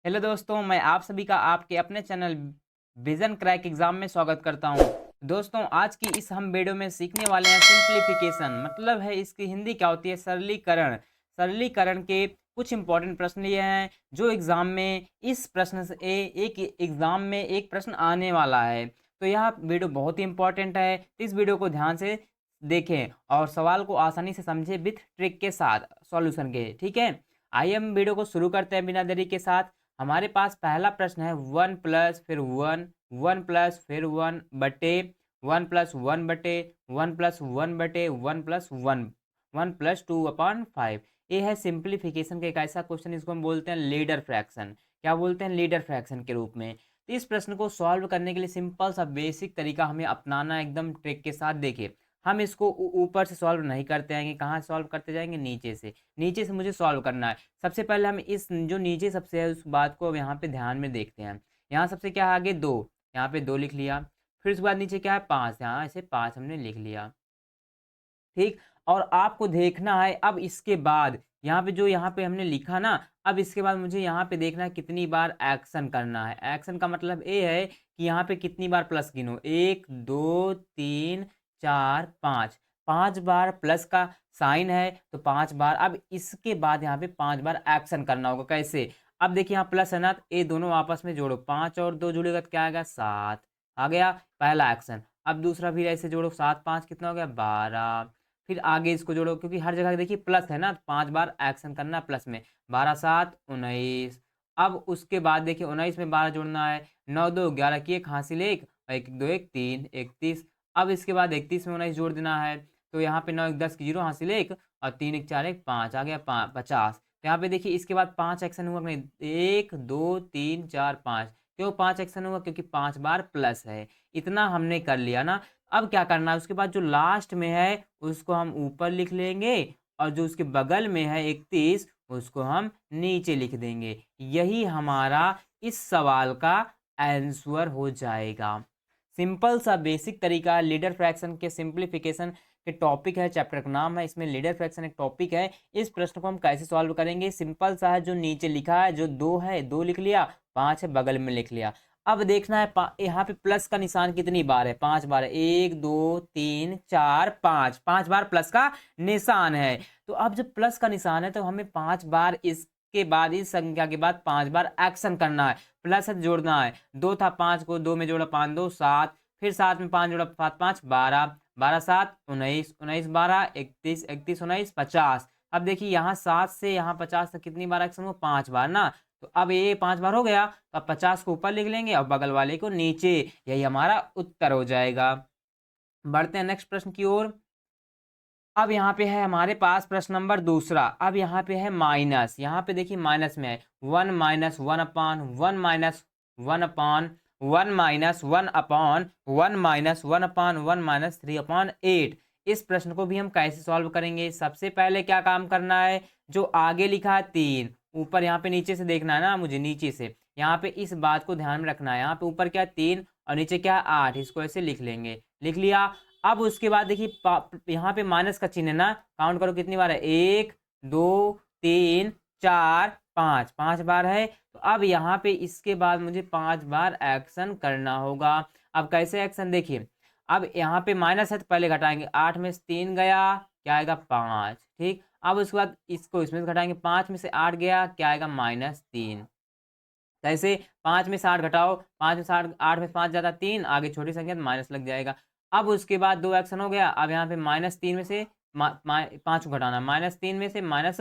Hello दोस्तों, मैं आप सभी का आपके अपने चैनल विजन क्रैक एग्जाम में स्वागत करता हूं। दोस्तों, आज की इस हम वीडियो में सीखने वाले हैं सिंप्लीफिकेशन, मतलब है इसकी हिंदी क्या होती है, सरलीकरण। सरलीकरण के कुछ इंपॉर्टेंट प्रश्न लिए हैं जो एग्जाम में इस प्रश्न से एक एग्जाम में एक प्रश्न आने वाला है। तो यह वीडियो बहुत ही इंपॉर्टेंट है, तो इस वीडियो को ध्यान से देखें और सवाल को आसानी से समझें विथ ट्रिक के साथ सॉल्यूशन के। ठीक है, आइए हम वीडियो को शुरू करते हैं बिना देरी के साथ। हमारे पास पहला प्रश्न है 1 प्लस फिर 1, 1 प्लस फिर 1 बटे 1 प्लस 1 बटे 1 प्लस 1 बटे 1 प्लस 1, 1 प्लस 2/5। ये है सिंप्लीफिकेशन का एक ऐसा क्वेश्चन, इसको हम बोलते हैं लीडर फ्रैक्शन। क्या बोलते हैं? लीडर फ्रैक्शन के रूप में। तो इस प्रश्न को सॉल्व करने के लिए सिंपल सा बेसिक तरीका हमें अपनाना, एकदम ट्रिक के साथ। देखिए, हम इसको ऊपर से सॉल्व नहीं करते आएंगे, कहाँ सॉल्व करते जाएंगे? नीचे से। नीचे से मुझे सॉल्व करना है। सबसे पहले हम इस जो नीचे सबसे है उस बात को अब यहाँ पे ध्यान में देखते हैं। यहाँ सबसे क्या है आगे? 2, यहाँ पे 2 लिख लिया। फिर उसके बाद नीचे क्या है? 5, यहाँ ऐसे 5 हमने लिख लिया। ठीक। और आपको देखना है अब इसके बाद यहाँ पे जो यहाँ पे हमने लिखा ना, अब इसके बाद मुझे यहाँ पे देखना है कितनी बार एक्शन करना है। एक्शन का मतलब ये है कि यहाँ पे कितनी बार प्लस गिनो, 1 2 3 4 5, 5 बार प्लस का साइन है तो 5 बार। अब इसके बाद यहाँ पे 5 बार एक्शन करना होगा। कैसे? अब देखिए यहाँ प्लस है ना, तो ये दोनों आपस में जोड़ो, 5 और 2 जुड़ेगा तो क्या आएगा? 7 आ गया पहला एक्शन। अब दूसरा भी ऐसे जोड़ो, 7 5 कितना हो गया? 12। फिर आगे इसको जोड़ो, क्योंकि हर जगह देखिए प्लस है ना, 5 बार एक्शन करना है प्लस में। 12 7 19। अब उसके बाद देखिए 19 में 12 जोड़ना है। 9 2 11 की एक हासिल एक, 1 2 1 3 31। अब इसके बाद 31 में 19 जोड़ देना है। तो यहाँ पे 9 1 10 की 0 हासिल एक, और 3 1 4 1 5 आ गया 50। तो यहाँ पे देखिए इसके बाद 5 एक्शन हुआ नहीं, 1 2 3 4 5। क्यों 5 एक्शन हुआ? क्योंकि 5 बार प्लस है। इतना हमने कर लिया ना। अब क्या करना है? उसके बाद जो लास्ट में है उसको हम ऊपर लिख लेंगे, और जो उसके बगल में है 31 उसको हम नीचे लिख देंगे। यही हमारा इस सवाल का आंसर हो जाएगा। सिंपल सा बेसिक तरीका, लीडर फ्रैक्शन के सिंप्लीफिकेशन के टॉपिक है, चैप्टर का नाम है, इसमें लीडर फ्रैक्शन एक टॉपिक है। इस प्रश्न को हम कैसे सॉल्व करेंगे? सिंपल सा है, जो नीचे लिखा है, जो 2 है 2 लिख लिया, 5 है बगल में लिख लिया। अब देखना है यहाँ पे प्लस का निशान कितनी बार है? 5 बार है। 1 2 3 4 5, 5 बार प्लस का निशान है। तो अब जब प्लस का निशान है तो हमें 5 बार इसके बाद, इस संख्या के बाद 5 बार एक्शन करना है, प्लस है जोड़ना है। 2 था, 5 को 2 में जोड़ा, 5 2 7, फिर 7 में 5 जोड़ा, 7 5 12, 12 7 19, 19 12 31, 31 19 50। अब देखिए यहाँ 7 से यहाँ 50 तक कितनी बार एक्शन हुआ? 5 बार ना। तो अब ये 5 बार हो गया, तो अब 50 को ऊपर लिख लेंगे और बगल वाले को नीचे। यही हमारा उत्तर हो जाएगा। बढ़ते हैं नेक्स्ट प्रश्न की ओर। अब यहाँ पे है हमारे पास प्रश्न नंबर दूसरा। अब यहाँ पे है माइनस, यहाँ पे देखिए माइनस में है 1 माइनस 1 अपान 1 माइनस 1 अपान 1 माइनस 1 अपान 1 माइनस 1 अपान 1 माइनस 3/8। इस प्रश्न को भी हम कैसे सॉल्व करेंगे? सबसे पहले क्या काम करना है? जो आगे लिखा है 3, ऊपर यहाँ पे नीचे से देखना है ना मुझे, नीचे से यहाँ पे इस बात को ध्यान में रखना है। यहाँ पे ऊपर क्या है? 3, और नीचे क्या है? 8। इसको ऐसे लिख लेंगे, लिख लिया। अब उसके बाद देखिए यहाँ पे माइनस का चिन्ह है ना, काउंट करो कितनी बार है? 1 2 3 4 5, 5 बार है। तो अब यहाँ पे इसके बाद मुझे 5 बार एक्शन करना होगा। अब कैसे एक्शन? देखिए, अब यहाँ पे माइनस है तो पहले घटाएंगे, 8 में से 3 गया, क्या आएगा? 5। ठीक। अब उसके बाद इसको इसमें से घटाएंगे, 5 में से 8 गया, क्या आएगा? -3। कैसे? 5 में से 8 घटाओ, 5 में से 8, 8 में 5 ज़्यादा 3, आगे छोटी संख्या तो माइनस लग जाएगा। अब उसके बाद 2 एक्शन हो गया। अब यहाँ पे -3 में से 5 को घटाना, -3 में से माइनस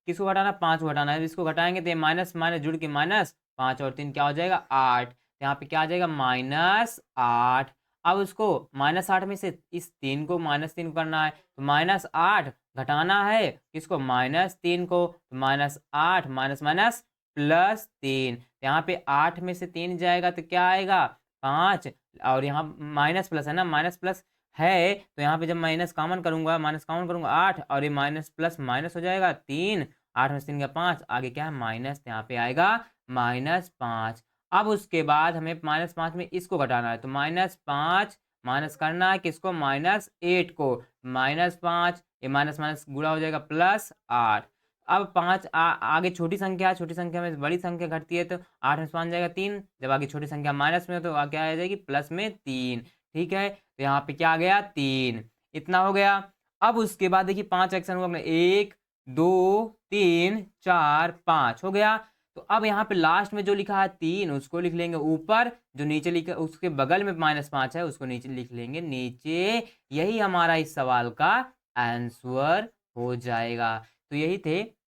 किसको घटाना? 5 को घटाना है। इसको घटाएंगे तो ये माइनस माइनस जुड़ के माइनस 5 और 3 क्या हो जाएगा? 8। यहाँ पे क्या आ जाएगा? -8। अब उसको -8 में से इस 3 को -3 करना है, तो -8 घटाना है किसको? -3 को। तो -8 माइनस माइनस +3। यहाँ पे 8 में से 3 जाएगा तो क्या आएगा? 5। और यहाँ माइनस प्लस है ना, माइनस प्लस है, तो यहाँ पे जब माइनस कॉमन करूंगा, माइनस कॉमन करूंगा 8, और ये माइनस प्लस माइनस हो जाएगा 3। 8 में से 3 का 5, आगे क्या है? माइनस, यहाँ पे आएगा -5। अब उसके बाद हमें -5 में इसको घटाना है, तो -5 माइनस करना है किसको? -8 को। -5, ये माइनस माइनस गुणा हो जाएगा +8। अब 5 आगे छोटी संख्या है, छोटी संख्या में बड़ी संख्या घटती है तो 8 में से 5 जाएगा 3। जब आगे छोटी संख्या माइनस में हो तो क्या आ जाएगी, प्लस में 3। ठीक है, तो यहाँ पे क्या आ गया, 3। इतना हो गया। अब उसके बाद देखिए 5 एक्शन हुआ अपने, 1 2 3 4 5 हो गया। तो अब यहाँ पे लास्ट में जो लिखा है 3 उसको लिख लेंगे ऊपर, जो नीचे लिखा उसके बगल में -5 है उसको नीचे लिख लेंगे नीचे। यही हमारा इस सवाल का आंसर हो जाएगा। तो यही थे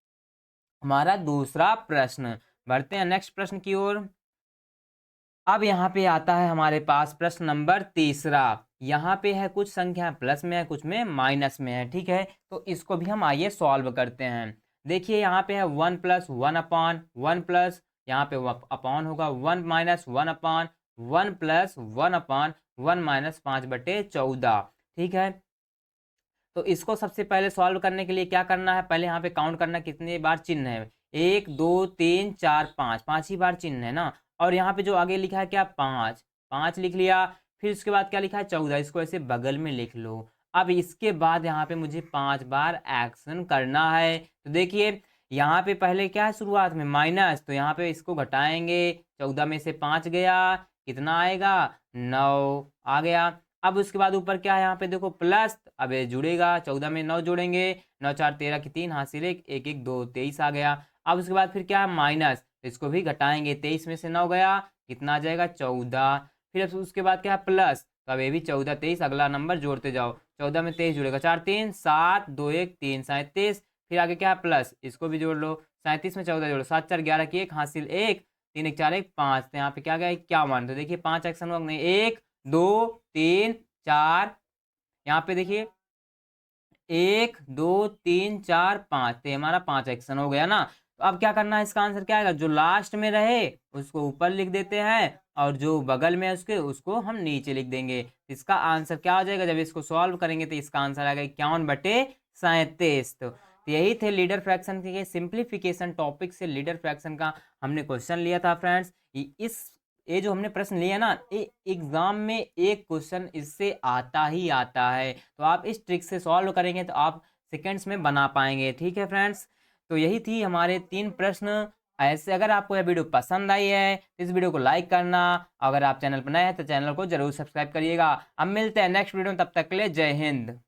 हमारा दूसरा प्रश्न। बढ़ते हैं नेक्स्ट प्रश्न की ओर। अब यहाँ पे आता है हमारे पास प्रश्न नंबर तीसरा। यहाँ पे है कुछ संख्या प्लस में है, कुछ में माइनस में है। ठीक है, तो इसको भी हम आइए सॉल्व करते हैं। देखिए यहाँ पे है 1 + 1 अपान 1 प्लस, यहाँ पे अपान होगा 1 - 1 अपान 1 + 1 अपान 1 - 5/14। ठीक है, तो इसको सबसे पहले सॉल्व करने के लिए क्या करना है, पहले यहाँ पे काउंट करना कितने बार चिन्ह है, 1 2 3 4 5, 5 ही बार चिन्ह है ना। और यहाँ पे जो आगे लिखा है क्या, 5, 5 लिख लिया। फिर उसके बाद क्या लिखा है 14, इसको ऐसे बगल में लिख लो। अब इसके बाद यहाँ पे मुझे 5 बार एक्शन करना है। तो देखिए यहाँ पे पहले क्या है शुरुआत में माइनस, तो यहाँ पे इसको घटाएंगे, 14 में से 5 गया, कितना आएगा 9 आ गया। अब उसके बाद ऊपर क्या है यहाँ पे देखो प्लस, अब ये जुड़ेगा, 14 में 9 जोड़ेंगे, 9 4 13 की 3 हासिल 1 1 1 2 23 आ गया। अब उसके बाद फिर क्या है माइनस, इसको भी घटाएंगे, 23 में से 9 गया, कितना आ जाएगा 14। फिर अब उसके बाद क्या है प्लस, तो अब ये भी 14 23 अगला नंबर जोड़ते जाओ, 14 में 23 जुड़ेगा, 4 3 7 2 1 3 37। फिर आगे क्या है प्लस, इसको भी जोड़ लो, 37 में 14 जोड़ो, 7 4 11 की 1 हासिल 1 3 1 4 1 5। तो यहाँ पे क्या गया 51। तो देखिए 5 एक्शन हुआ, 1 2 3 4, यहाँ पे देखिए 1 2 3 4 5, तो हमारा 5 एक्शन हो गया ना। तो अब क्या करना है, इसका आंसर क्या आएगा, जो लास्ट में रहे उसको ऊपर लिख देते हैं और जो बगल में है उसके उसको हम नीचे लिख देंगे। इसका आंसर क्या हो जाएगा, जब इसको सॉल्व करेंगे तो इसका आंसर आएगा 51/37। तो यही थे लीडर फ्रैक्शन के सिंप्लीफिकेशन टॉपिक से लीडर फ्रैक्शन का हमने क्वेश्चन लिया था फ्रेंड्स। इस ये जो हमने प्रश्न लिया ना, एग्जाम में एक क्वेश्चन इससे आता ही आता है। तो आप इस ट्रिक से सॉल्व करेंगे तो आप सेकंड्स में बना पाएंगे। ठीक है फ्रेंड्स, तो यही थी हमारे 3 प्रश्न। ऐसे अगर आपको यह वीडियो पसंद आई है तो इस वीडियो को लाइक करना, अगर आप चैनल पर नए हैं तो चैनल को जरूर सब्सक्राइब करिएगा। अब मिलते हैं नेक्स्ट वीडियो में, तब तक के लिए जय हिंद।